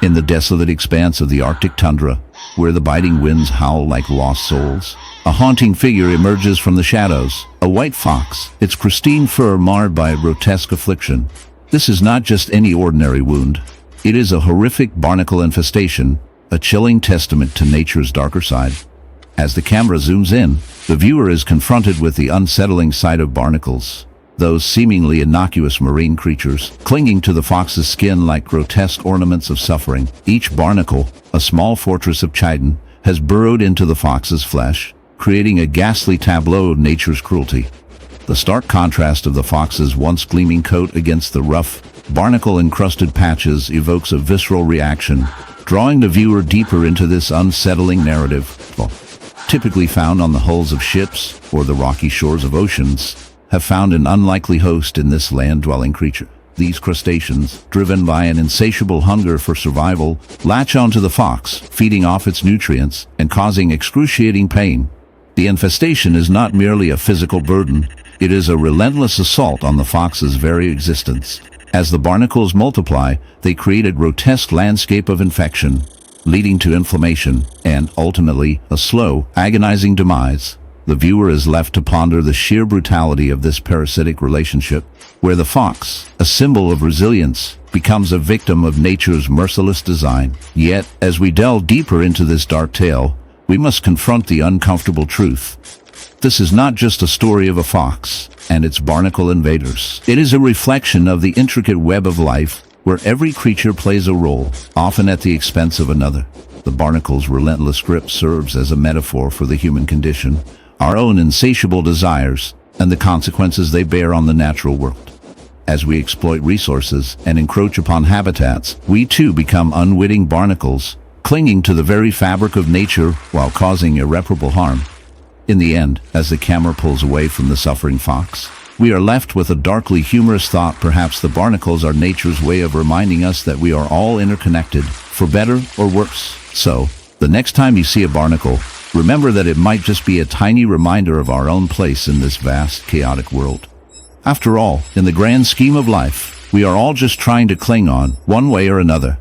In the desolate expanse of the Arctic tundra, where the biting winds howl like lost souls, a haunting figure emerges from the shadows, a white fox, its pristine fur marred by a grotesque affliction. This is not just any ordinary wound. It is a horrific barnacle infestation, a chilling testament to nature's darker side. As the camera zooms in, the viewer is confronted with the unsettling sight of barnacles, those seemingly innocuous marine creatures clinging to the fox's skin like grotesque ornaments of suffering. Each barnacle, a small fortress of chidon, has burrowed into the fox's flesh, creating a ghastly tableau of nature's cruelty. The stark contrast of the fox's once gleaming coat against the rough, barnacle-encrusted patches evokes a visceral reaction, drawing the viewer deeper into this unsettling narrative. Typically found on the hulls of ships or the rocky shores of oceans, have found an unlikely host in this land-dwelling creature. These crustaceans, driven by an insatiable hunger for survival, latch onto the fox, feeding off its nutrients and causing excruciating pain. The infestation is not merely a physical burden, it is a relentless assault on the fox's very existence. As the barnacles multiply, they create a grotesque landscape of infection, leading to inflammation and, ultimately, a slow, agonizing demise. The viewer is left to ponder the sheer brutality of this parasitic relationship, where the fox, a symbol of resilience, becomes a victim of nature's merciless design. Yet, as we delve deeper into this dark tale, we must confront the uncomfortable truth. This is not just a story of a fox and its barnacle invaders. It is a reflection of the intricate web of life, where every creature plays a role, often at the expense of another. The barnacle's relentless grip serves as a metaphor for the human condition, our own insatiable desires, and the consequences they bear on the natural world. As we exploit resources and encroach upon habitats, we too become unwitting barnacles, clinging to the very fabric of nature while causing irreparable harm. In the end, as the camera pulls away from the suffering fox, we are left with a darkly humorous thought. Perhaps the barnacles are nature's way of reminding us that we are all interconnected, for better or worse. So, the next time you see a barnacle, remember that it might just be a tiny reminder of our own place in this vast, chaotic world. After all, in the grand scheme of life, we are all just trying to cling on, one way or another.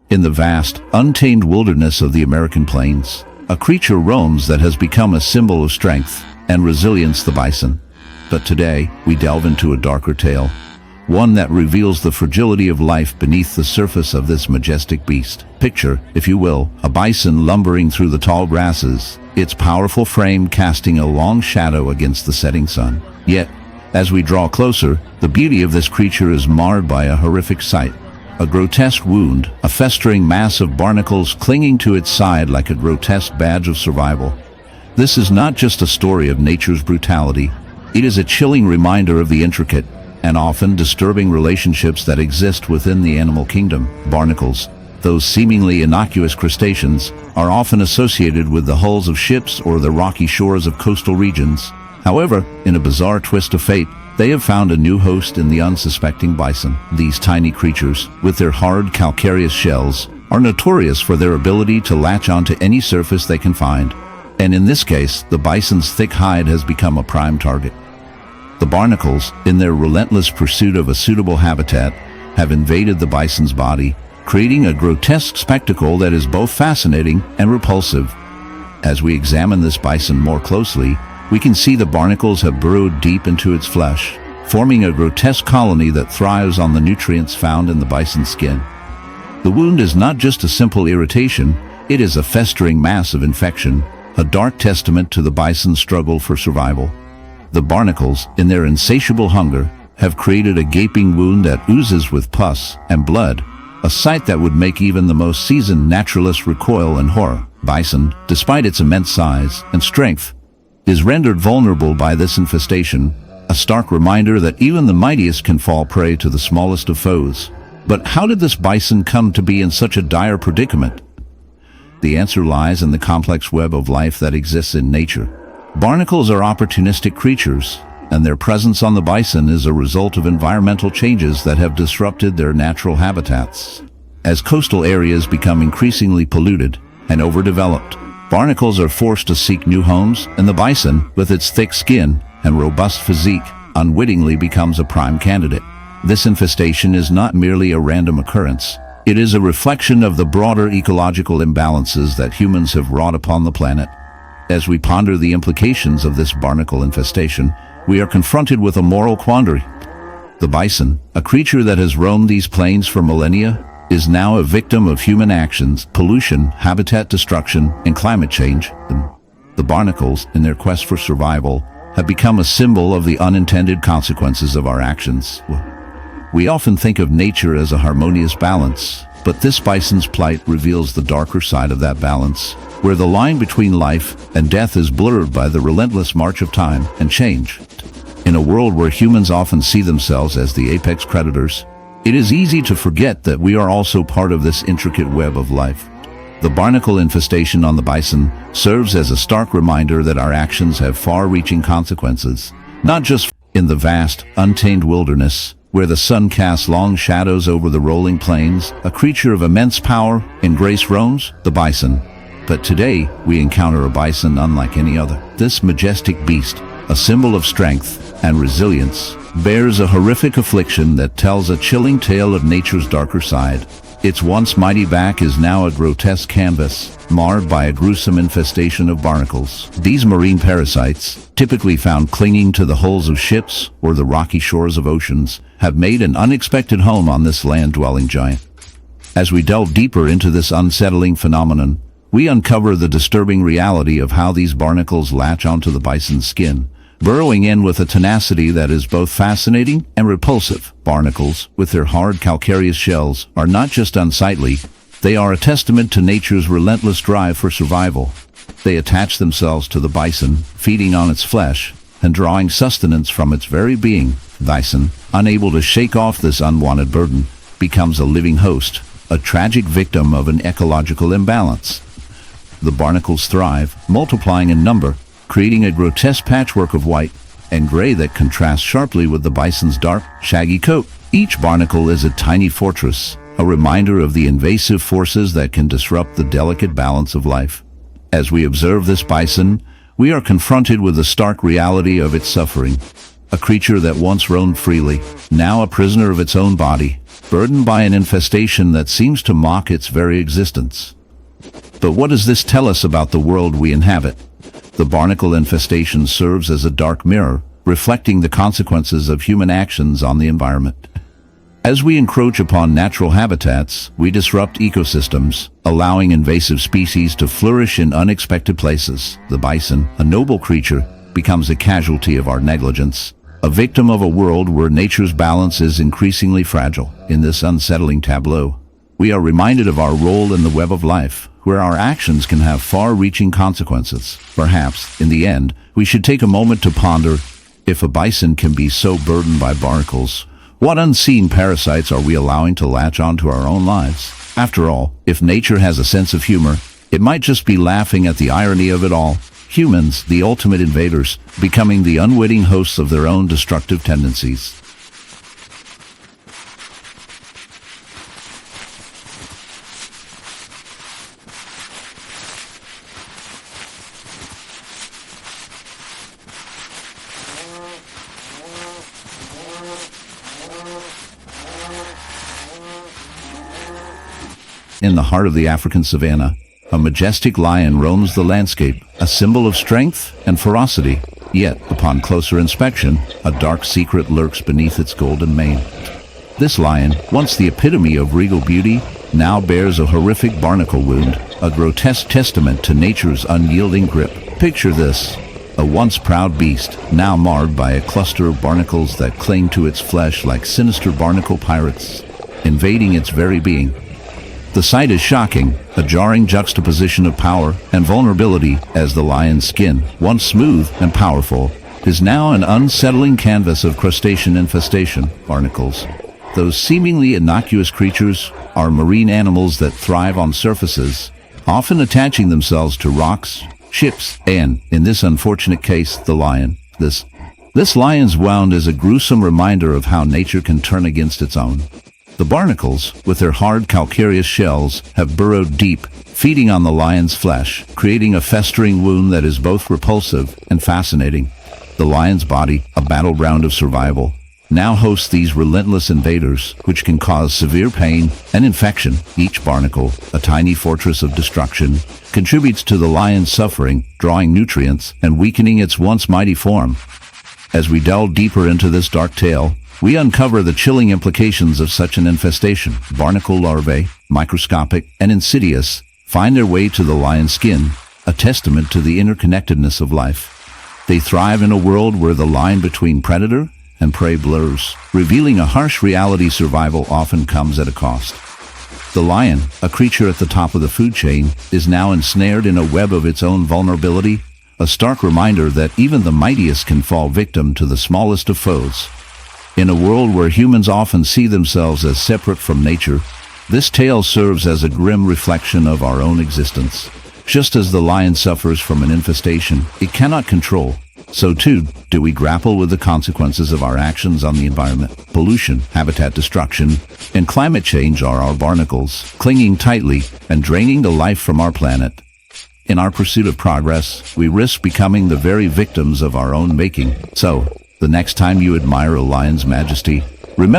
In the vast, untamed wilderness of the American plains, a creature roams that has become a symbol of strength and resilience: the bison. But today, we delve into a darker tale, one that reveals the fragility of life beneath the surface of this majestic beast. Picture, if you will, a bison lumbering through the tall grasses, its powerful frame casting a long shadow against the setting sun. Yet, as we draw closer, the beauty of this creature is marred by a horrific sight. A grotesque wound, a festering mass of barnacles clinging to its side like a grotesque badge of survival. This is not just a story of nature's brutality, It is a chilling reminder of the intricate and often disturbing relationships that exist within the animal kingdom. Barnacles, those seemingly innocuous crustaceans, are often associated with the hulls of ships or the rocky shores of coastal regions. However, in a bizarre twist of fate, they have found a new host in the unsuspecting bison. These tiny creatures, with their hard calcareous shells, are notorious for their ability to latch onto any surface they can find. And in this case, the bison's thick hide has become a prime target. The barnacles, in their relentless pursuit of a suitable habitat, have invaded the bison's body, creating a grotesque spectacle that is both fascinating and repulsive. As we examine this bison more closely, we can see the barnacles have burrowed deep into its flesh, forming a grotesque colony that thrives on the nutrients found in the bison's skin. The wound is not just a simple irritation, it is a festering mass of infection, a dark testament to the bison's struggle for survival. The barnacles, in their insatiable hunger, have created a gaping wound that oozes with pus and blood, a sight that would make even the most seasoned naturalist recoil in horror. Bison, despite its immense size and strength, is rendered vulnerable by this infestation, a stark reminder that even the mightiest can fall prey to the smallest of foes. But how did this bison come to be in such a dire predicament? The answer lies in the complex web of life that exists in nature. Barnacles are opportunistic creatures, and their presence on the bison is a result of environmental changes that have disrupted their natural habitats. As coastal areas become increasingly polluted and overdeveloped, barnacles are forced to seek new homes, and the bison, with its thick skin and robust physique, unwittingly becomes a prime candidate. This infestation is not merely a random occurrence. It is a reflection of the broader ecological imbalances that humans have wrought upon the planet. As we ponder the implications of this barnacle infestation, we are confronted with a moral quandary. The bison, a creature that has roamed these plains for millennia, is now a victim of human actions, pollution, habitat destruction, and climate change. The barnacles, in their quest for survival, have become a symbol of the unintended consequences of our actions. We often think of nature as a harmonious balance, but this bison's plight reveals the darker side of that balance, where the line between life and death is blurred by the relentless march of time and change. In a world where humans often see themselves as the apex predators, it is easy to forget that we are also part of this intricate web of life. The barnacle infestation on the bison serves as a stark reminder that our actions have far-reaching consequences, not just in the vast, untamed wilderness, where the sun casts long shadows over the rolling plains, a creature of immense power and grace roams, the bison. But today, we encounter a bison unlike any other. This majestic beast, a symbol of strength and resilience, bears a horrific affliction that tells a chilling tale of nature's darker side. Its once mighty back is now a grotesque canvas, marred by a gruesome infestation of barnacles. These marine parasites, typically found clinging to the hulls of ships or the rocky shores of oceans, have made an unexpected home on this land-dwelling giant. As we delve deeper into this unsettling phenomenon, we uncover the disturbing reality of how these barnacles latch onto the bison's skin, burrowing in with a tenacity that is both fascinating and repulsive. Barnacles, with their hard calcareous shells, are not just unsightly, they are a testament to nature's relentless drive for survival. They attach themselves to the bison, feeding on its flesh and drawing sustenance from its very being. Bison, unable to shake off this unwanted burden, becomes a living host, a tragic victim of an ecological imbalance. The barnacles thrive, multiplying in number, creating a grotesque patchwork of white and gray that contrasts sharply with the bison's dark, shaggy coat. Each barnacle is a tiny fortress, a reminder of the invasive forces that can disrupt the delicate balance of life. As we observe this bison, we are confronted with the stark reality of its suffering. A creature that once roamed freely, now a prisoner of its own body, burdened by an infestation that seems to mock its very existence. But what does this tell us about the world we inhabit? The barnacle infestation serves as a dark mirror, reflecting the consequences of human actions on the environment. As we encroach upon natural habitats, we disrupt ecosystems, allowing invasive species to flourish in unexpected places. The bison, a noble creature, becomes a casualty of our negligence, a victim of a world where nature's balance is increasingly fragile. In this unsettling tableau, we are reminded of our role in the web of life, where our actions can have far-reaching consequences. Perhaps, in the end, we should take a moment to ponder, If a bison can be so burdened by barnacles, what unseen parasites are we allowing to latch onto our own lives? After all, if nature has a sense of humor, it might just be laughing at the irony of it all. Humans, the ultimate invaders, becoming the unwitting hosts of their own destructive tendencies. In the heart of the African savanna, a majestic lion roams the landscape, a symbol of strength and ferocity. Yet, upon closer inspection, a dark secret lurks beneath its golden mane. This lion, once the epitome of regal beauty, now bears a horrific barnacle wound, a grotesque testament to nature's unyielding grip. Picture this: a once proud beast, now marred by a cluster of barnacles that cling to its flesh like sinister barnacle pirates, invading its very being. The sight is shocking, a jarring juxtaposition of power and vulnerability, as the lion's skin, once smooth and powerful, is now an unsettling canvas of crustacean infestation, barnacles. Those seemingly innocuous creatures are marine animals that thrive on surfaces, often attaching themselves to rocks, ships, and, in this unfortunate case, the lion. This lion's wound is a gruesome reminder of how nature can turn against its own. The barnacles, with their hard calcareous shells, have burrowed deep, feeding on the lion's flesh, creating a festering wound that is both repulsive and fascinating. The lion's body, a battleground of survival, now hosts these relentless invaders, which can cause severe pain and infection. Each barnacle, a tiny fortress of destruction, contributes to the lion's suffering, drawing nutrients and weakening its once mighty form. As we delve deeper into this dark tale, we uncover the chilling implications of such an infestation. Barnacle larvae, microscopic and insidious, find their way to the lion's skin, a testament to the interconnectedness of life. They thrive in a world where the line between predator and prey blurs, revealing a harsh reality: survival often comes at a cost. The lion, a creature at the top of the food chain, is now ensnared in a web of its own vulnerability, a stark reminder that even the mightiest can fall victim to the smallest of foes. In a world where humans often see themselves as separate from nature, this tale serves as a grim reflection of our own existence. Just as the lion suffers from an infestation it cannot control, so too do we grapple with the consequences of our actions on the environment. Pollution, habitat destruction, and climate change are our barnacles, clinging tightly and draining the life from our planet. In our pursuit of progress, we risk becoming the very victims of our own making. So, the next time you admire a lion's majesty, remember